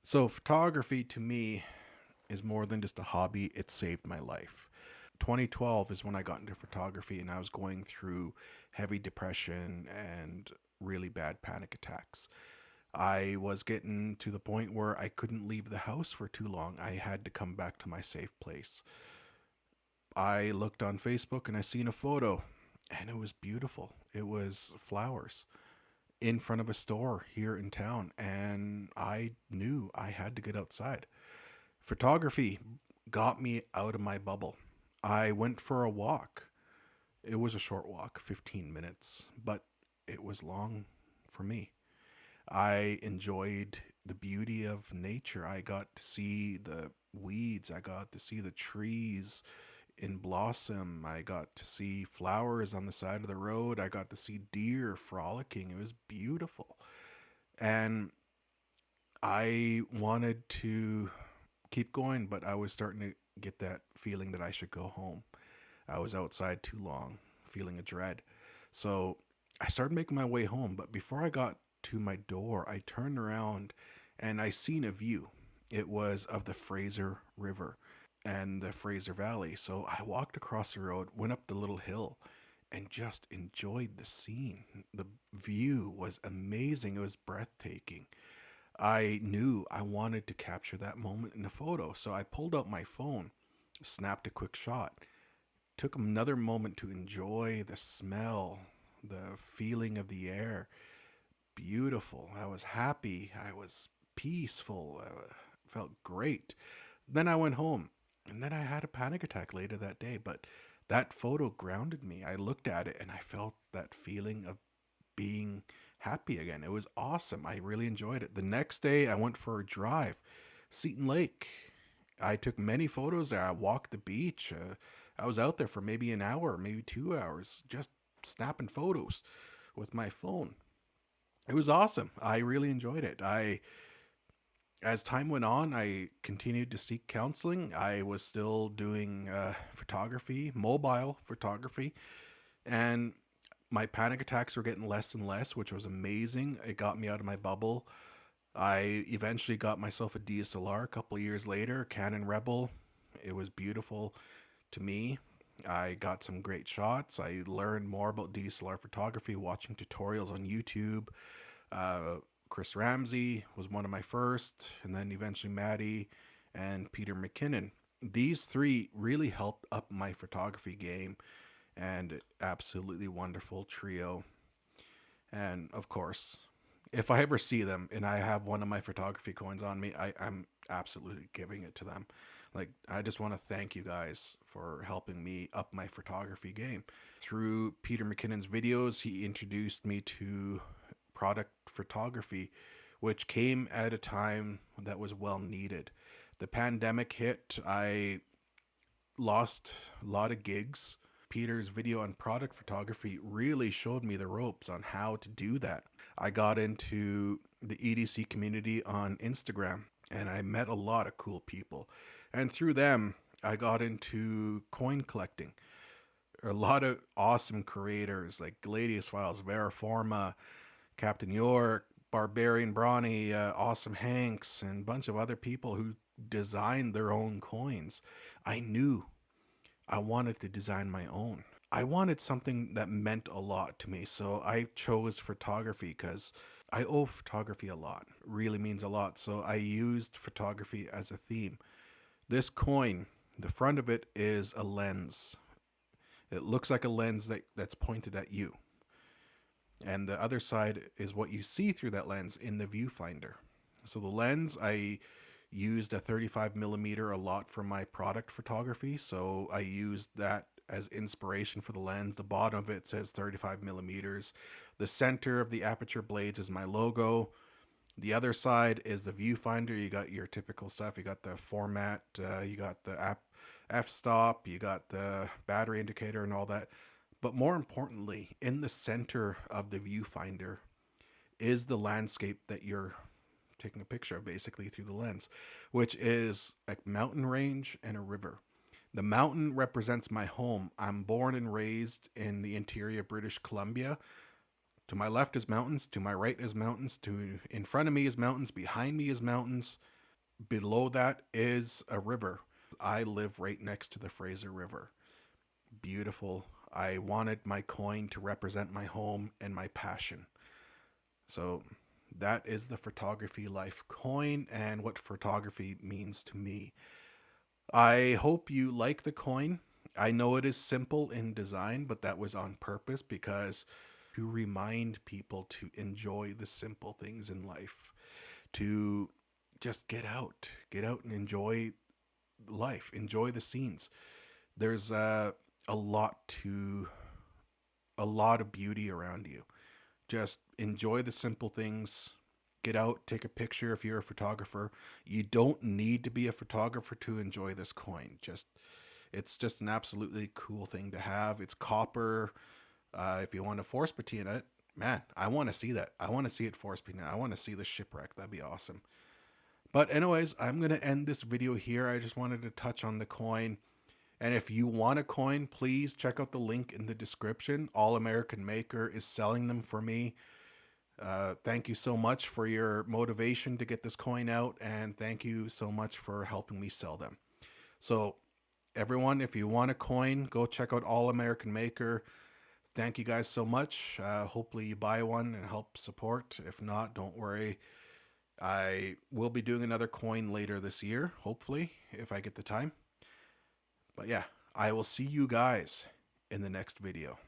So, photography to me is more than just a hobby, it saved my life. 2012 is when I got into photography and I was going through heavy depression and really bad panic attacks. I was getting to the point where I couldn't leave the house for too long. I had to come back to my safe place. I looked on Facebook and I seen a photo and it was beautiful. It was flowers in front of a store here in town and I knew I had to get outside. Photography got me out of my bubble. I went for a walk. It was a short walk, 15 minutes, but it was long for me. I enjoyed the beauty of nature. I got to see the weeds, I got to see the trees in blossom, I got to see flowers on the side of the road, I got to see deer frolicking. It was beautiful. And I wanted to keep going, but I was starting to get that feeling that I should go home. I was outside too long, feeling a dread. So I started making my way home, but before I got to my door, I turned around and I seen a view. It was of the Fraser River and the Fraser Valley. So I walked across the road, went up the little hill, and just enjoyed the scene. The view was amazing. It was breathtaking. I knew I wanted to capture that moment in a photo, so I pulled out my phone, snapped a quick shot, took another moment to enjoy the smell, the feeling of the air. Beautiful. I was happy. I was peaceful. I felt great. Then I went home, and then I had a panic attack later that day, but that photo grounded me. I looked at it and I felt that feeling of being happy again. It was awesome. I really enjoyed it. The next day, I went for a drive, Seton Lake. I took many photos there. I walked the beach. I was out there for maybe an hour, maybe 2 hours, just snapping photos with my phone. It was awesome. I really enjoyed it. As time went on, I continued to seek counseling. I was still doing photography, mobile photography, and my panic attacks were getting less and less, which was amazing. It got me out of my bubble. I eventually got myself a DSLR a couple of years later, Canon Rebel. It was beautiful to me. I got some great shots. I learned more about DSLR photography watching tutorials on YouTube. Uh, Chris Ramsey was one of my first, and then eventually Maddie and Peter McKinnon. These three really helped up my photography game, and absolutely wonderful trio. And of course, if I ever see them and I have one of my photography coins on me, I'm absolutely giving it to them. Like, I just want to thank you guys for helping me up my photography game. Through Peter McKinnon's videos, he introduced me to product photography, which came at a time that was well needed. The pandemic hit, I lost a lot of gigs. Peter's video on product photography really showed me the ropes on how to do that. I got into the EDC community on Instagram and I met a lot of cool people. And through them, I got into coin collecting. A lot of awesome creators like Gladius Files, Veraforma, Captain York, Barbarian Brawny, Awesome Hanks, and a bunch of other people who designed their own coins. I knew I wanted to design my own. I wanted something that meant a lot to me, so I chose photography because I owe photography a lot. It really means a lot, so I used photography as a theme. This coin, the front of it is a lens. It looks like a lens that's pointed at you. And the other side is what you see through that lens in the viewfinder. So the lens, I used a 35 millimeter a lot for my product photography. So I used that as inspiration for the lens. The bottom of it says 35 millimeters. The center of the aperture blades is my logo. The other side is the viewfinder. You got your typical stuff. You got the format, you got the f stop, you got the battery indicator and all that. But more importantly, in the center of the viewfinder is the landscape that you're taking a picture of basically through the lens, which is a mountain range and a river. The mountain represents my home. I'm born and raised in the interior of British Columbia. To my left is mountains, to my right is mountains, to in front of me is mountains, behind me is mountains. Below that is a river. I live right next to the Fraser River. Beautiful. I wanted my coin to represent my home and my passion. So that is the photography life coin and what photography means to me. I hope you like the coin. I know it is simple in design, but that was on purpose because to remind people to enjoy the simple things in life, to just get out and enjoy life, enjoy the scenes. There's a lot to a lot of beauty around you. Just enjoy the simple things. Get out, take a picture if you're a photographer. You don't need to be a photographer to enjoy this coin. Just it's just an absolutely cool thing to have. It's copper. If you want to force patina it, man, I want to see that. I want to see it force patina. I want to see the shipwreck. That'd be awesome. But anyways, I'm gonna end this video here. I just wanted to touch on the coin. And if you want a coin, please check out the link in the description. All American Maker is selling them for me. Thank you so much for your motivation to get this coin out, and thank you so much for helping me sell them. So, everyone, if you want a coin, go check out All American Maker. Thank you guys so much. Hopefully, you buy one and help support. If not, don't worry. I will be doing another coin later this year, hopefully, if I get the time. But yeah, I will see you guys in the next video.